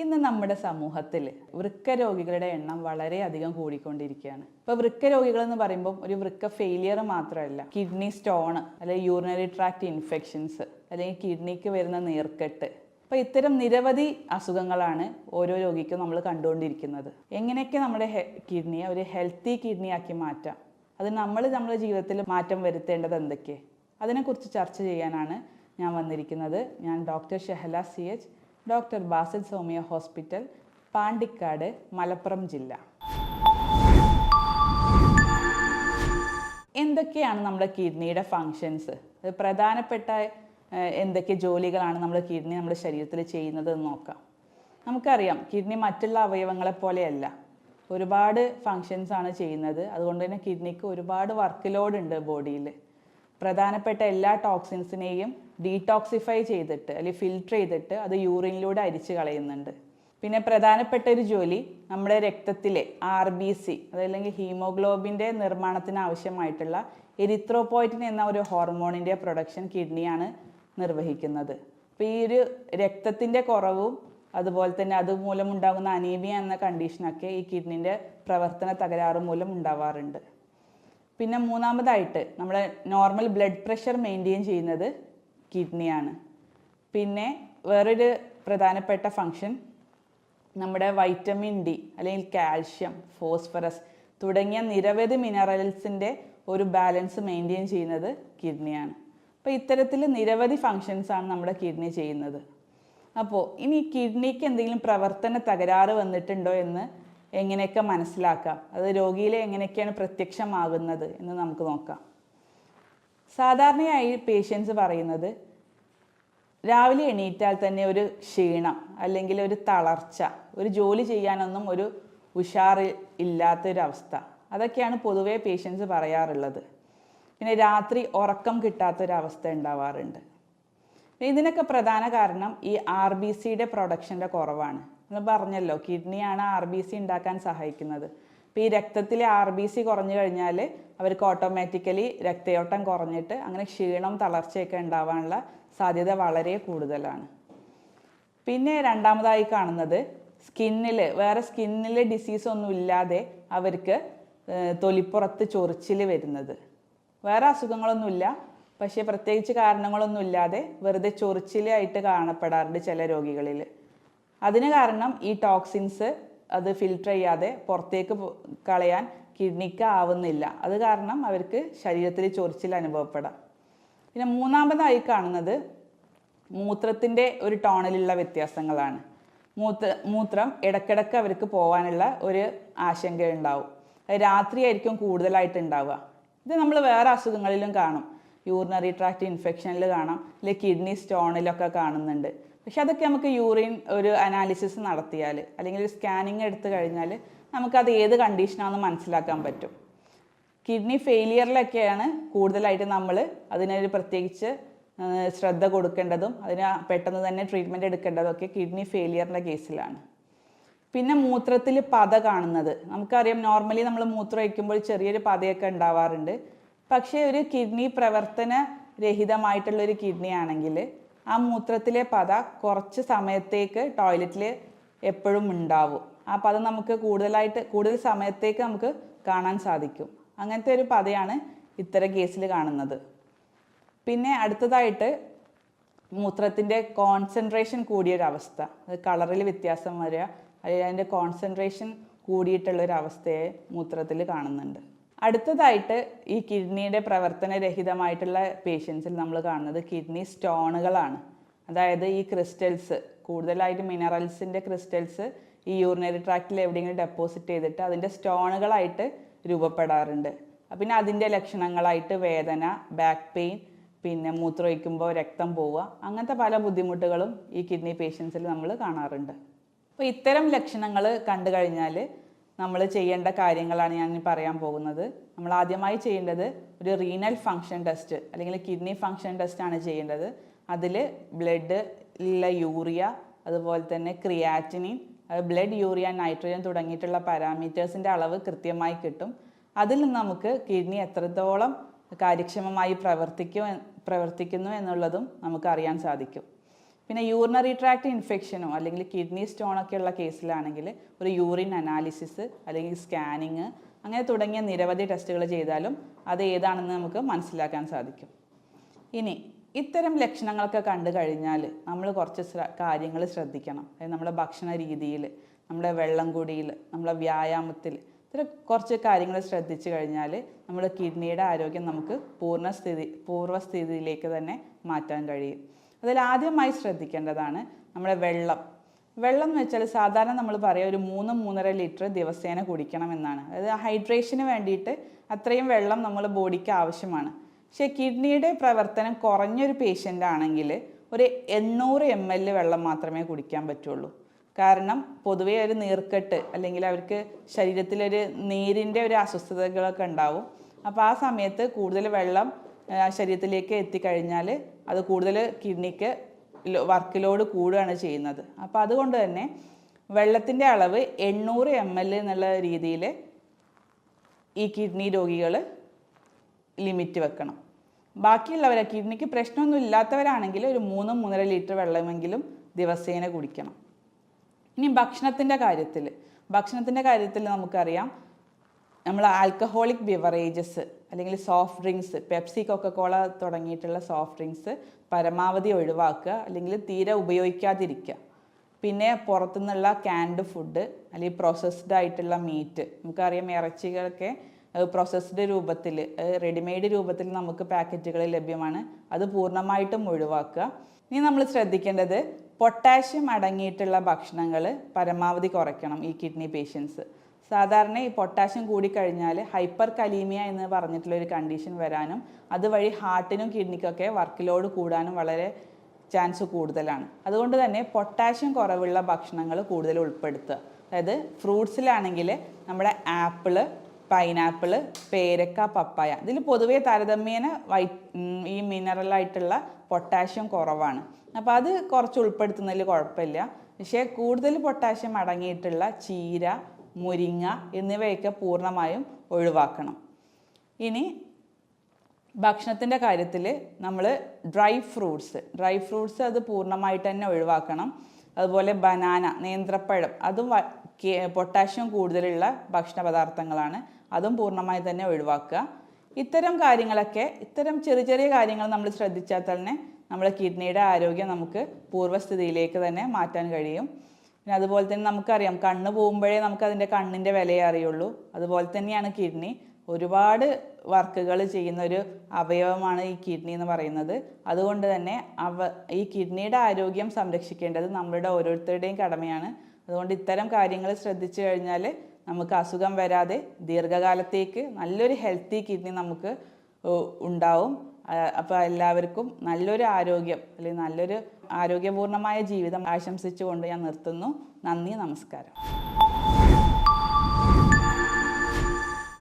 ഇന്ന് നമ്മുടെ സമൂഹത്തിൽ വൃക്ക രോഗികളുടെ എണ്ണം വളരെയധികം കൂടിക്കൊണ്ടിരിക്കുകയാണ്. ഇപ്പോൾ വൃക്ക രോഗികൾ എന്ന് പറയുമ്പോൾ ഒരു വൃക്ക ഫെയിലിയർ മാത്രമല്ല, കിഡ്നി സ്റ്റോൺ അല്ലെങ്കിൽ യൂറിനറി ട്രാക്ട് ഇൻഫെക്ഷൻസ് അല്ലെങ്കിൽ കിഡ്നിക്ക് വരുന്ന നീർക്കെട്ട്, അപ്പോൾ ഇത്തരം നിരവധി അസുഖങ്ങളാണ് ഓരോ രോഗിക്കും നമ്മൾ കണ്ടുകൊണ്ടിരിക്കുന്നത്. എങ്ങനെയൊക്കെ നമ്മുടെ കിഡ്നിയെ ഒരു ഹെൽത്തി കിഡ്നി ആക്കി മാറ്റാം, അത് നമ്മുടെ ജീവിതത്തിൽ മാറ്റം വരുത്തേണ്ടത് എന്തൊക്കെ, അതിനെക്കുറിച്ച് ചർച്ച ചെയ്യാനാണ് ഞാൻ വന്നിരിക്കുന്നത്. ഞാൻ doctor Shahala CH, doctor Basil Somiya hospital, Pandikkad, Malappuram ജില്ല. എന്തൊക്കെയാണ് നമ്മുടെ കിഡ്നിയുടെ ഫങ്ഷൻസ്, പ്രധാനപ്പെട്ട എന്തൊക്കെ ജോലികളാണ് നമ്മുടെ കിഡ്നി നമ്മുടെ ശരീരത്തിൽ ചെയ്യുന്നത് എന്ന് നോക്കാം. നമുക്കറിയാം കിഡ്നി മറ്റുള്ള അവയവങ്ങളെ പോലെയല്ല, ഒരുപാട് ഫങ്ഷൻസ് ആണ് ചെയ്യുന്നത്. അതുകൊണ്ട് തന്നെ കിഡ്നിക്ക് ഒരുപാട് വർക്ക് ലോഡ് ഉണ്ട് ബോഡിയിൽ. പ്രധാനപ്പെട്ട എല്ലാ ടോക്സിൻസിനെയും ഡീടോക്സിഫൈ ചെയ്തിട്ട് അല്ലെങ്കിൽ ഫിൽട്ടർ ചെയ്തിട്ട് അത് യൂറിനിലൂടെ അരിച്ച് കളയുന്നുണ്ട്. പിന്നെ പ്രധാനപ്പെട്ട ഒരു ജോലി നമ്മുടെ രക്തത്തിലെ RBC അതല്ലെങ്കിൽ ഹീമോഗ്ലോബിൻ്റെ നിർമ്മാണത്തിന് ആവശ്യമായിട്ടുള്ള എരിത്രോപോയിറ്റിൻ എന്ന ഒരു ഹോർമോണിൻ്റെ പ്രൊഡക്ഷൻ കിഡ്നിയാണ് നിർവഹിക്കുന്നത്. അപ്പോൾ ഈ ഒരു രക്തത്തിൻ്റെ കുറവും അതുപോലെ തന്നെ അതുമൂലം ഉണ്ടാകുന്ന അനീമിയ എന്ന കണ്ടീഷനൊക്കെ ഈ കിഡ്നിൻ്റെ പ്രവർത്തന തകരാറ് മൂലം ഉണ്ടാവാറുണ്ട്. പിന്നെ മൂന്നാമതായിട്ട് നമ്മുടെ നോർമൽ ബ്ലഡ് പ്രഷർ മെയിൻറ്റെയിൻ ചെയ്യുന്നത് കിഡ്നിയാണ്. പിന്നെ വേറൊരു പ്രധാനപ്പെട്ട ഫങ്ഷൻ നമ്മുടെ വൈറ്റമിൻ D അല്ലെങ്കിൽ കാൽഷ്യം, ഫോസ്ഫറസ് തുടങ്ങിയ നിരവധി മിനറൽസിൻ്റെ ഒരു ബാലൻസ് മെയിൻറ്റെയിൻ ചെയ്യുന്നത് കിഡ്നിയാണ്. അപ്പോൾ ഇത്തരത്തിൽ നിരവധി ഫങ്ഷൻസാണ് നമ്മുടെ കിഡ്നി ചെയ്യുന്നത്. അപ്പോൾ ഇനി കിഡ്നിക്ക് എന്തെങ്കിലും പ്രവർത്തന തകരാറ് വന്നിട്ടുണ്ടോ എന്ന് എങ്ങനെയൊക്കെ മനസ്സിലാക്കാം, അത് രോഗിയിൽ എങ്ങനെയൊക്കെയാണ് പ്രത്യക്ഷമാകുന്നത് എന്ന് നമുക്ക് നോക്കാം. സാധാരണയായി പേഷ്യൻസ് പറയുന്നത് രാവിലെ എണീറ്റാൽ തന്നെ ഒരു ക്ഷീണം അല്ലെങ്കിൽ ഒരു തളർച്ച, ഒരു ജോലി ചെയ്യാനൊന്നും ഒരു ഉഷാറ് ഇല്ലാത്തൊരവസ്ഥ, അതൊക്കെയാണ് പൊതുവേ പേഷ്യൻസ് പറയാറുള്ളത്. പിന്നെ രാത്രി ഉറക്കം കിട്ടാത്തൊരവസ്ഥ ഉണ്ടാവാറുണ്ട്. ഇതിനൊക്കെ പ്രധാന കാരണം ഈ RBCയുടെ പ്രൊഡക്ഷൻ്റെ കുറവാണ്. എന്ന് പറഞ്ഞല്ലോ, കിഡ്നിയാണ് RBC ഉണ്ടാക്കാൻ സഹായിക്കുന്നത്. അപ്പോൾ ഈ രക്തത്തിലെ RBC കുറഞ്ഞു കഴിഞ്ഞാൽ അവർക്ക് ഓട്ടോമാറ്റിക്കലി രക്തയോട്ടം കുറഞ്ഞിട്ട് അങ്ങനെ ക്ഷീണം തളർച്ചയൊക്കെ ഉണ്ടാവാനുള്ള സാധ്യത വളരെ കൂടുതലാണ്. പിന്നെ രണ്ടാമതായി കാണുന്നത് വേറെ സ്കിന്നിൽ ഡിസീസ് ഒന്നും ഇല്ലാതെ അവർക്ക് തൊലിപ്പുറത്ത് ചൊറിച്ചിൽ വരുന്നത്. വേറെ അസുഖങ്ങളൊന്നുമില്ല, പക്ഷേ പ്രത്യേകിച്ച് കാരണങ്ങളൊന്നുമില്ലാതെ വെറുതെ ചൊറിച്ചിലായിട്ട് കാണപ്പെടാറുണ്ട് ചില രോഗികളിൽ. അതിന് കാരണം ഈ ടോക്സിൻസ് അത് ഫിൽട്ടർ ചെയ്യാതെ പുറത്തേക്ക് കളയാൻ കിഡ്നിക്ക് ആവുന്നില്ല. അത് കാരണം അവർക്ക് ശരീരത്തിൽ ചൊറിച്ചിൽ അനുഭവപ്പെടാം. പിന്നെ മൂന്നാമതായി കാണുന്നത് മൂത്രത്തിൻ്റെ ഒരു ടോണിലുള്ള വ്യത്യാസങ്ങളാണ്. മൂത്രം ഇടയ്ക്കിടയ്ക്ക് അവർക്ക് പോകാനുള്ള ഒരു ആശങ്ക ഉണ്ടാവും. അത് രാത്രിയായിരിക്കും കൂടുതലായിട്ട് ഉണ്ടാവുക. ഇത് നമ്മൾ വേറെ അസുഖങ്ങളിലും കാണും, യൂറിനറി ട്രാക്ട് ഇൻഫെക്ഷനിൽ കാണാം, അല്ലെങ്കിൽ കിഡ്നി സ്റ്റോണിലൊക്കെ കാണുന്നുണ്ട്. പക്ഷെ അതൊക്കെ നമുക്ക് യൂറിൻ ഒരു അനാലിസിസ് നടത്തിയാൽ അല്ലെങ്കിൽ ഒരു സ്കാനിങ് എടുത്തു കഴിഞ്ഞാൽ നമുക്കത് ഏത് കണ്ടീഷനാണെന്ന് മനസ്സിലാക്കാൻ പറ്റും. കിഡ്നി ഫെയിലിയറിലൊക്കെയാണ് കൂടുതലായിട്ട് നമ്മൾ അതിനൊരു പ്രത്യേകിച്ച് ശ്രദ്ധ കൊടുക്കേണ്ടതും അതിന് പെട്ടെന്ന് തന്നെ ട്രീറ്റ്മെൻറ്റ് എടുക്കേണ്ടതൊക്കെ കിഡ്നി ഫെയിലിയറിൻ്റെ കേസിലാണ്. പിന്നെ മൂത്രത്തിൽ പത കാണുന്നത് നമുക്കറിയാം. നോർമലി നമ്മൾ മൂത്രം ഒഴിക്കുമ്പോൾ ചെറിയൊരു പതയൊക്കെ ഉണ്ടാവാറുണ്ട്. പക്ഷേ ഒരു കിഡ്നി പ്രവർത്തന രഹിതമായിട്ടുള്ളൊരു കിഡ്നി ആണെങ്കിൽ ആ മൂത്രത്തിലെ പത കുറച്ച് സമയത്തേക്ക് ടോയ്ലറ്റിൽ എപ്പോഴും ഉണ്ടാവും. ആ പത നമുക്ക് കൂടുതൽ സമയത്തേക്ക് നമുക്ക് കാണാൻ സാധിക്കും. അങ്ങനത്തെ ഒരു പതയാണ് ഇത്തരം കേസിൽ കാണുന്നത്. പിന്നെ അടുത്തതായിട്ട് മൂത്രത്തിൻ്റെ കോൺസെൻട്രേഷൻ കൂടിയൊരവസ്ഥ, അത് കളറിൽ വ്യത്യാസം വരിക, അല്ലെങ്കിൽ അതിൻ്റെ കോൺസെൻട്രേഷൻ കൂടിയിട്ടുള്ളൊരവസ്ഥയെ മൂത്രത്തിൽ കാണുന്നുണ്ട്. അടുത്തതായിട്ട് ഈ കിഡ്നിയുടെ പ്രവർത്തനരഹിതമായിട്ടുള്ള പേഷ്യൻസിൽ നമ്മൾ കാണുന്നത് കിഡ്നി സ്റ്റോണുകളാണ്. അതായത് ഈ ക്രിസ്റ്റൽസ്, കൂടുതലായിട്ട് മിനറൽസിൻ്റെ ക്രിസ്റ്റൽസ് ഈ യൂറിനറി ട്രാക്റ്റിൽ എവിടെയെങ്കിലും ഡെപ്പോസിറ്റ് ചെയ്തിട്ട് അതിൻ്റെ സ്റ്റോണുകളായിട്ട് രൂപപ്പെടാറുണ്ട്. പിന്നെ അതിൻ്റെ ലക്ഷണങ്ങളായിട്ട് വേദന, ബാക്ക് പെയിൻ, പിന്നെ മൂത്രമൊഴിക്കുമ്പോൾ രക്തം പോവുക, അങ്ങനത്തെ പല ബുദ്ധിമുട്ടുകളും ഈ കിഡ്നി പേഷ്യൻസിൽ നമ്മൾ കാണാറുണ്ട്. അപ്പോൾ ഇത്തരം ലക്ഷണങ്ങൾ കണ്ടു കഴിഞ്ഞാൽ നമ്മൾ ചെയ്യേണ്ട കാര്യങ്ങളാണ് ഞാൻ പറയാൻ പോകുന്നത്. നമ്മൾ ആദ്യമായി ചെയ്യേണ്ടത് ഒരു റീനൽ ഫങ്ഷൻ ടെസ്റ്റ് അല്ലെങ്കിൽ കിഡ്നി ഫങ്ഷൻ ടെസ്റ്റാണ് ചെയ്യേണ്ടത്. അതിൽ ബ്ലഡിലുള്ള യൂറിയ, അതുപോലെ തന്നെ ക്രിയാറ്റിനിൻ, ബ്ലഡ് യൂറിയ, നൈട്രജൻ തുടങ്ങിയിട്ടുള്ള പാരാമീറ്റേഴ്സിൻ്റെ അളവ് കൃത്യമായി കിട്ടും. അതിൽ നിന്ന് നമുക്ക് കിഡ്നി എത്രത്തോളം കാര്യക്ഷമമായി പ്രവർത്തിക്കുന്നു എന്നുള്ളതും നമുക്ക് അറിയാൻ സാധിക്കും. പിന്നെ യൂറിനറി ട്രാക്ട് ഇൻഫെക്ഷനോ അല്ലെങ്കിൽ കിഡ്നി സ്റ്റോണൊക്കെ ഉള്ള കേസിലാണെങ്കിൽ ഒരു യൂറിൻ അനാലിസിസ് അല്ലെങ്കിൽ സ്കാനിങ് അങ്ങനെ തുടങ്ങിയ നിരവധി ടെസ്റ്റുകൾ ചെയ്താലും അത് ഏതാണെന്ന് നമുക്ക് മനസ്സിലാക്കാൻ സാധിക്കും. ഇനി ഇത്തരം ലക്ഷണങ്ങളൊക്കെ കണ്ടു കഴിഞ്ഞാൽ നമ്മൾ കുറച്ച് കാര്യങ്ങൾ ശ്രദ്ധിക്കണം. അതായത് നമ്മുടെ ഭക്ഷണ രീതിയിൽ, നമ്മുടെ വെള്ളം കുടിയിൽ, നമ്മുടെ വ്യായാമത്തിൽ ഇത്തരം കുറച്ച് കാര്യങ്ങൾ ശ്രദ്ധിച്ചു കഴിഞ്ഞാൽ നമ്മുടെ കിഡ്നിയുടെ ആരോഗ്യം നമുക്ക് പൂർവ്വസ്ഥിതിയിലേക്ക് തന്നെ മാറ്റാൻ കഴിയും. അതിൽ ആദ്യമായി ശ്രദ്ധിക്കേണ്ടതാണ് നമ്മുടെ വെള്ളം എന്ന് വെച്ചാൽ സാധാരണ നമ്മൾ പറയുക ഒരു 3-3.5 ലിറ്റർ ദിവസേന കുടിക്കണം എന്നാണ്. അതായത് ഹൈഡ്രേഷന് വേണ്ടിയിട്ട് അത്രയും വെള്ളം നമ്മുടെ ബോഡിക്ക് ആവശ്യമാണ്. പക്ഷേ കിഡ്നിയുടെ പ്രവർത്തനം കുറഞ്ഞൊരു പേഷ്യൻ്റ് ആണെങ്കിൽ ഒരു 800 ml വെള്ളം മാത്രമേ കുടിക്കാൻ പറ്റുള്ളൂ. കാരണം പൊതുവേ ഒരു നീർക്കെട്ട് അല്ലെങ്കിൽ അവർക്ക് ശരീരത്തിലൊരു നീരിൻ്റെ ഒരു അസ്വസ്ഥതകളൊക്കെ ഉണ്ടാവും. അപ്പോൾ ആ സമയത്ത് കൂടുതൽ വെള്ളം ശരീരത്തിലേക്ക് എത്തിക്കഴിഞ്ഞാൽ അത് കൂടുതൽ കിഡ്നിക്ക് വർക്ക് ലോഡ് കൂടുകയാണ് ചെയ്യുന്നത്. അപ്പോൾ അതുകൊണ്ട് തന്നെ വെള്ളത്തിൻ്റെ അളവ് 800 ml എന്നുള്ള രീതിയിൽ ഈ കിഡ്നി രോഗികൾ ലിമിറ്റ് വെക്കണം. ബാക്കിയുള്ളവരെ കിഡ്നിക്ക് പ്രശ്നമൊന്നും ഇല്ലാത്തവരാണെങ്കിൽ ഒരു 3-3.5 ലിറ്റർ വെള്ളമെങ്കിലും ദിവസേന കുടിക്കണം. ഇനി ഭക്ഷണത്തിൻ്റെ കാര്യത്തിൽ നമുക്കറിയാം, നമ്മൾ ആൽക്കഹോളിക് ബിവറേജസ് അല്ലെങ്കിൽ സോഫ്റ്റ് ഡ്രിങ്ക്സ്, പെപ്സി, കൊക്കക്കോള തുടങ്ങിയിട്ടുള്ള സോഫ്റ്റ് ഡ്രിങ്ക്സ് പരമാവധി ഒഴിവാക്കുക അല്ലെങ്കിൽ തീരെ ഉപയോഗിക്കാതിരിക്കുക. പിന്നെ പുറത്തുനിന്നുള്ള ക്യാൻഡ് ഫുഡ് അല്ലെങ്കിൽ പ്രോസസ്ഡ് ആയിട്ടുള്ള മീറ്റ്, നമുക്കറിയാം ഇറച്ചികളൊക്കെ പ്രോസസ്ഡ് രൂപത്തിൽ, റെഡിമെയ്ഡ് രൂപത്തിൽ നമുക്ക് പാക്കറ്റുകളിൽ ലഭ്യമാണ്. അത് പൂർണ്ണമായിട്ടും ഒഴിവാക്കുക. ഇനി നമ്മൾ ശ്രദ്ധിക്കേണ്ടത് പൊട്ടാഷ്യം അടങ്ങിയിട്ടുള്ള ഭക്ഷണങ്ങൾ പരമാവധി കുറയ്ക്കണം ഈ കിഡ്നി പേഷ്യൻസ്. സാധാരണ ഈ പൊട്ടാഷ്യം കൂടിക്കഴിഞ്ഞാൽ ഹൈപ്പർ കലീമിയ എന്ന് പറഞ്ഞിട്ടുള്ളൊരു കണ്ടീഷൻ വരാനും അതുവഴി ഹാർട്ടിനും കിഡ്നിക്കൊക്കെ വർക്ക് ലോഡ് കൂടാനും വളരെ ചാൻസ് കൂടുതലാണ്. അതുകൊണ്ട് തന്നെ പൊട്ടാഷ്യം കുറവുള്ള ഭക്ഷണങ്ങൾ കൂടുതൽ ഉൾപ്പെടുത്തുക. അതായത് ഫ്രൂട്ട്സിലാണെങ്കിൽ നമ്മുടെ ആപ്പിള്, പൈനാപ്പിള്, പേരക്ക, പപ്പായ, ഇതിൽ പൊതുവേ താരതമ്യേന ഈ മിനറലായിട്ടുള്ള പൊട്ടാഷ്യം കുറവാണ്. അപ്പോൾ അത് കുറച്ച് ഉൾപ്പെടുത്തുന്നതിൽ കുഴപ്പമില്ല. പക്ഷേ കൂടുതൽ പൊട്ടാഷ്യം അടങ്ങിയിട്ടുള്ള ചീര, മുരിങ്ങ എന്നിവയൊക്കെ പൂർണ്ണമായും ഒഴിവാക്കണം. ഇനി ഭക്ഷണത്തിൻ്റെ കാര്യത്തിൽ നമ്മൾ ഡ്രൈ ഫ്രൂട്ട്സ് അത് പൂർണ്ണമായിട്ട് തന്നെ ഒഴിവാക്കണം. അതുപോലെ ബനാന, നേന്ത്രപ്പഴം, അതും പൊട്ടാഷ്യം കൂടുതലുള്ള ഭക്ഷണ പദാർത്ഥങ്ങളാണ്, അതും പൂർണ്ണമായി തന്നെ ഒഴിവാക്കുക. ഇത്തരം ചെറിയ ചെറിയ കാര്യങ്ങൾ നമ്മൾ ശ്രദ്ധിച്ചാൽ തന്നെ നമ്മുടെ കിഡ്നിയുടെ ആരോഗ്യം നമുക്ക് പൂർവ്വസ്ഥിതിയിലേക്ക് തന്നെ മാറ്റാൻ കഴിയും. പിന്നെ അതുപോലെ തന്നെ നമുക്കറിയാം, കണ്ണ് പോകുമ്പോഴേ നമുക്കതിൻ്റെ കണ്ണിൻ്റെ വിലയെ അറിയുള്ളൂ. അതുപോലെ തന്നെയാണ് കിഡ്നി. ഒരുപാട് വർക്കുകൾ ചെയ്യുന്ന ഒരു അവയവമാണ് ഈ കിഡ്നി എന്ന് പറയുന്നത്. അതുകൊണ്ട് തന്നെ ഈ കിഡ്നിയുടെ ആരോഗ്യം സംരക്ഷിക്കേണ്ടത് നമ്മളുടെ ഓരോരുത്തരുടെയും കടമയാണ്. അതുകൊണ്ട് ഇത്തരം കാര്യങ്ങൾ ശ്രദ്ധിച്ചു കഴിഞ്ഞാൽ നമുക്ക് അസുഖം വരാതെ ദീർഘകാലത്തേക്ക് നല്ലൊരു ഹെൽത്തി കിഡ്നി നമുക്ക് ഉണ്ടാവും. അപ്പോൾ എല്ലാവർക്കും നല്ലൊരു ആരോഗ്യം അല്ലെങ്കിൽ നല്ലൊരു ആരോഗ്യപൂർണ്ണമായ ജീവിതം ആശംസിച്ചുകൊണ്ട് ഞാൻ നിർത്തുന്നു. നന്ദി, നമസ്കാരം.